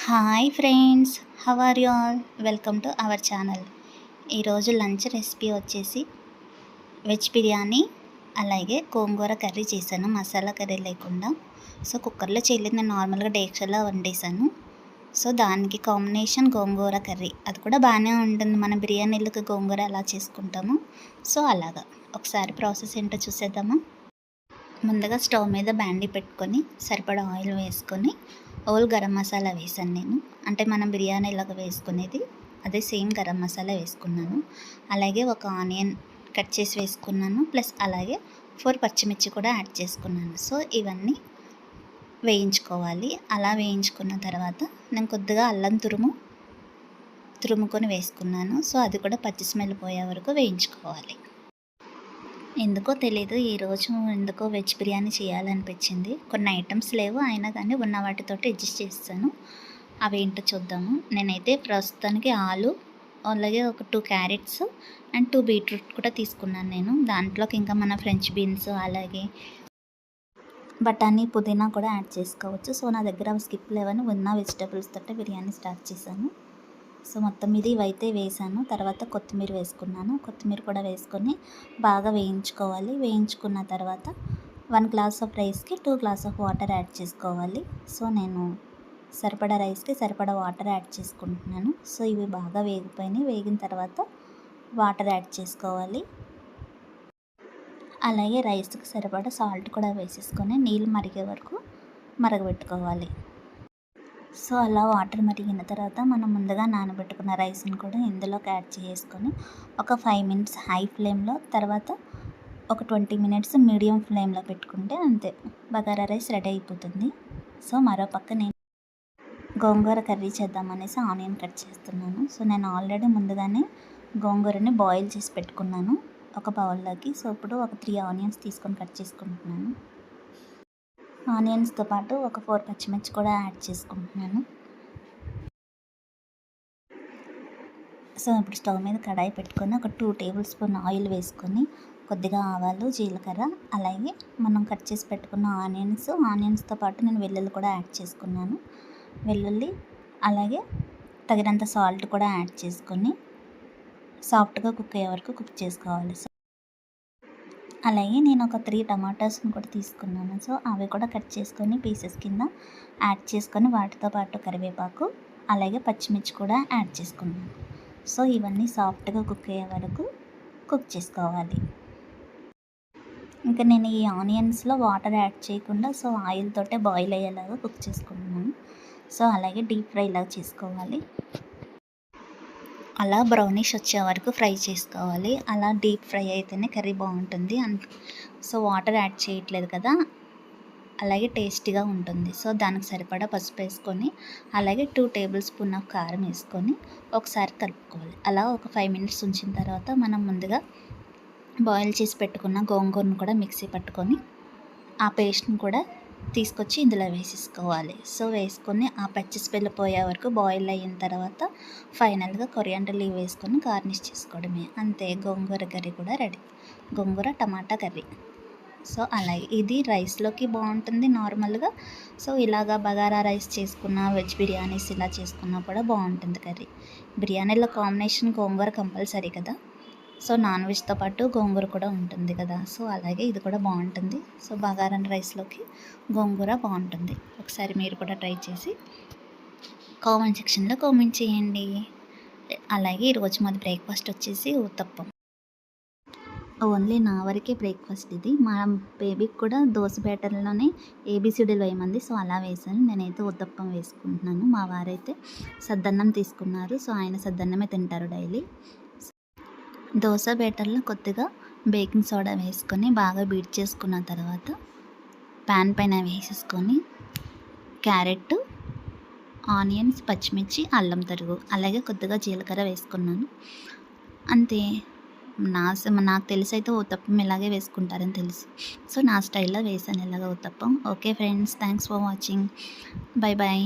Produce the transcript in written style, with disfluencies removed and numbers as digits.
Hi friends, how are you all? Welcome to our channel. ఈరోజు lunch recipe వచ్చేసి veg biryani అలాగే gongura curry చేశాను, masala curry లేకుండా. సో కుక్కర్లో చేయలేదు, నేను నార్మల్గా డేక్షలో వండేసాను. సో దానికి కాంబినేషన్ గోంగూర కర్రీ, అది కూడా బాగానే ఉంటుంది. మన బిర్యానీలకు గోంగూర ఎలా చేసుకుంటామో సో అలాగా. ఒకసారి ప్రాసెస్ ఏంటో చూసేద్దామా. ముందుగా స్టవ్ మీద బాండీ పెట్టుకొని సరిపడా ఆయిల్ వేసుకొని ఓల్ గరం మసాలా వేసాను నేను. అంటే మనం బిర్యానీలాగా వేసుకునేది అదే సేమ్ గరం మసాలా వేసుకున్నాను. అలాగే ఒక ఆనియన్ కట్ చేసి వేసుకున్నాను, ప్లస్ అలాగే 4 పచ్చిమిర్చి కూడా యాడ్ చేసుకున్నాను. సో ఇవన్నీ వేయించుకోవాలి. అలా వేయించుకున్న తర్వాత నేను కొద్దిగా అల్లం తురుముకొని వేసుకున్నాను. సో అది కూడా పచ్చి స్మెల్ పోయే వరకు వేయించుకోవాలి. ఎందుకో తెలీదు, ఈరోజు ఎందుకో వెజ్ బిర్యానీ చేయాలనిపించింది. కొన్ని ఐటమ్స్ లేవు, అయినా కానీ ఉన్న వాటితోటి అడ్జస్ట్ చేస్తాను. అవేంటో చూద్దాము. నేనైతే ప్రస్తుతానికి ఆలు, అలాగే ఒక 2 క్యారెట్స్ అండ్ 2 బీట్రూట్ కూడా తీసుకున్నాను నేను. దాంట్లోకి ఇంకా మన ఫ్రెంచ్ బీన్స్ అలాగే బఠానీ, పుదీనా కూడా యాడ్ చేసుకోవచ్చు. సో నా దగ్గర అవి స్కిప్ లేవని ఉన్న వెజిటేబుల్స్ తోటే బిర్యానీ స్టార్ట్ చేశాను. సో మొత్తం మీద ఇవైతే వేసాను. తర్వాత కొత్తిమీర వేసుకున్నాను. కొత్తిమీర కూడా వేసుకొని బాగా వేయించుకోవాలి. వేయించుకున్న తర్వాత 1 గ్లాస్ ఆఫ్ రైస్కి 2 గ్లాస్ ఆఫ్ వాటర్ యాడ్ చేసుకోవాలి. సో నేను సరిపడా రైస్కి సరిపడా వాటర్ యాడ్ చేసుకుంటున్నాను. సో ఇవి బాగా వేగిపోయినాయి. వేగిన తర్వాత వాటర్ యాడ్ చేసుకోవాలి. అలాగే రైస్కి సరిపడా సాల్ట్ కూడా వేసేసుకొని నీళ్ళు మరిగే వరకు మరగబెట్టుకోవాలి. సో అలా వాటర్ మరిగిన తర్వాత మనం ముందుగా నానబెట్టుకున్న రైస్ని కూడా ఇందులోకి యాడ్ చేసుకొని ఒక 5 మినిట్స్ హై ఫ్లేమ్లో, తర్వాత ఒక 20 మినిట్స్ మీడియం ఫ్లేమ్లో పెట్టుకుంటే అంతే, బగారా రైస్ రెడీ అయిపోతుంది. సో మరో పక్క నేను గోంగూర కర్రీ చేద్దామనేసి ఆనియన్ కట్ చేస్తున్నాను. సో నేను ఆల్రెడీ ముందుగానే గోంగూరని బాయిల్ చేసి పెట్టుకున్నాను ఒక బౌల్లోకి. సో ఇప్పుడు ఒక 3 ఆనియన్స్ తీసుకొని కట్ చేసుకుంటున్నాను. ఆనియన్స్తో పాటు ఒక 4 పచ్చిమిర్చి కూడా యాడ్ చేసుకుంటున్నాను. సో ఇప్పుడు స్టవ్ మీద కడాయి పెట్టుకొని ఒక 2 టేబుల్ స్పూన్ ఆయిల్ వేసుకొని కొద్దిగా ఆవాలు, జీలకర్ర, అలాగే మనం కట్ చేసి పెట్టుకున్న ఆనియన్స్తో పాటు నేను వెల్లుల్లి కూడా యాడ్ చేసుకున్నాను. వెల్లుల్లి అలాగే తగినంత సాల్ట్ కూడా యాడ్ చేసుకొని సాఫ్ట్గా కుక్ అయ్యే వరకు కుక్ చేసుకోవాలి. అలాగే నేను ఒక 3 టమాటాస్ని కూడా తీసుకున్నాను. సో అవి కూడా కట్ చేసుకొని పీసెస్ కింద యాడ్ చేసుకొని వాటితో పాటు కరివేపాకు అలాగే పచ్చిమిర్చి కూడా యాడ్ చేసుకున్నాను. సో ఇవన్నీ సాఫ్ట్గా కుక్ అయ్యే వరకు కుక్ చేసుకోవాలి. ఇంకా నేను ఈ ఆనియన్స్లో వాటర్ యాడ్ చేయకుండా సో ఆయిల్ తోటే బాయిల్ అయ్యేలాగా కుక్ చేసుకుంటున్నాను. సో అలాగే డీప్ ఫ్రై లాగా చేసుకోవాలి. అలా బ్రౌనిష్ వచ్చే వరకు ఫ్రై చేసుకోవాలి. అలా డీప్ ఫ్రై అయితేనే కర్రీ బాగుంటుంది. సో వాటర్ యాడ్ చేయట్లేదు కదా, అలాగే టేస్టీగా ఉంటుంది. సో దానికి సరిపడా పసుపు వేసుకొని అలాగే 2 టేబుల్ స్పూన్ ఆఫ్ కారం వేసుకొని ఒకసారి కలుపుకోవాలి. అలా ఒక 5 మినిట్స్ ఉంచిన తర్వాత మనం ముందుగా బాయిల్ చేసి పెట్టుకున్న గోంగూరను కూడా మిక్సీ పట్టుకొని ఆ పేస్ట్ని కూడా తీసుకొచ్చి ఇందులో వేసేసుకోవాలి. సో వేసుకొని ఆ పచ్చి స్మెల్ పోయే వరకు బాయిల్ అయిన తర్వాత ఫైనల్గా కొరియాండర్ లీవ్ వేసుకొని గార్నిష్ చేసుకోవడమే, అంతే. గోంగూర కర్రీ కూడా రెడీ, గోంగూర టమాటా కర్రీ. సో అలాగే ఇది రైస్లోకి బాగుంటుంది నార్మల్గా. సో ఇలాగా బగారా రైస్ చేసుకున్న, వెజ్ బిర్యానీస్ ఇలా చేసుకున్నా కూడా బాగుంటుంది కర్రీ. బిర్యానీలో కాంబినేషన్ గోంగూర కంపల్సరీ కదా. సో నాన్ వెజ్తో పాటు గోంగూర కూడా ఉంటుంది కదా. సో అలాగే ఇది కూడా బాగుంటుంది. సో బగారా రైస్లోకి గోంగూర బాగుంటుంది. ఒకసారి మీరు కూడా ట్రై చేసి కామెంట్ సెక్షన్లో కామెంట్ చేయండి. అలాగే ఈరోజు మాది బ్రేక్ఫాస్ట్ వచ్చేసి ఉత్తప్పం. ఓన్లీ నా వరకే బ్రేక్ఫాస్ట్ ఇది. మా బేబీకి కూడా దోశ బ్యాటర్లోనే ఏబిసిడీలు వేయమంది. సో అలా వేసాను. నేనైతే ఉత్తప్పం వేసుకుంటున్నాను. మా వారైతే సద్దన్నం తీసుకున్నారు. సో ఆయన సద్దన్నమే తింటారు డైలీ. దోశ బ్యాటర్లో కొద్దిగా బేకింగ్ సోడా వేసుకొని బాగా బీట్ చేసుకున్న తర్వాత ప్యాన్ పైన వేసేసుకొని క్యారెట్, ఆనియన్స్, పచ్చిమిర్చి, అల్లం తరుగు అలాగే కొద్దిగా జీలకర్ర వేసుకున్నాను, అంతే. నాకు తెలిసి అయితే ఉత్తప్పం ఇలాగే వేసుకుంటారని తెలుసు. సో నా స్టైల్లో వేసాను ఇలాగ uttapam. Okay friends, thanks for watching. Bye bye.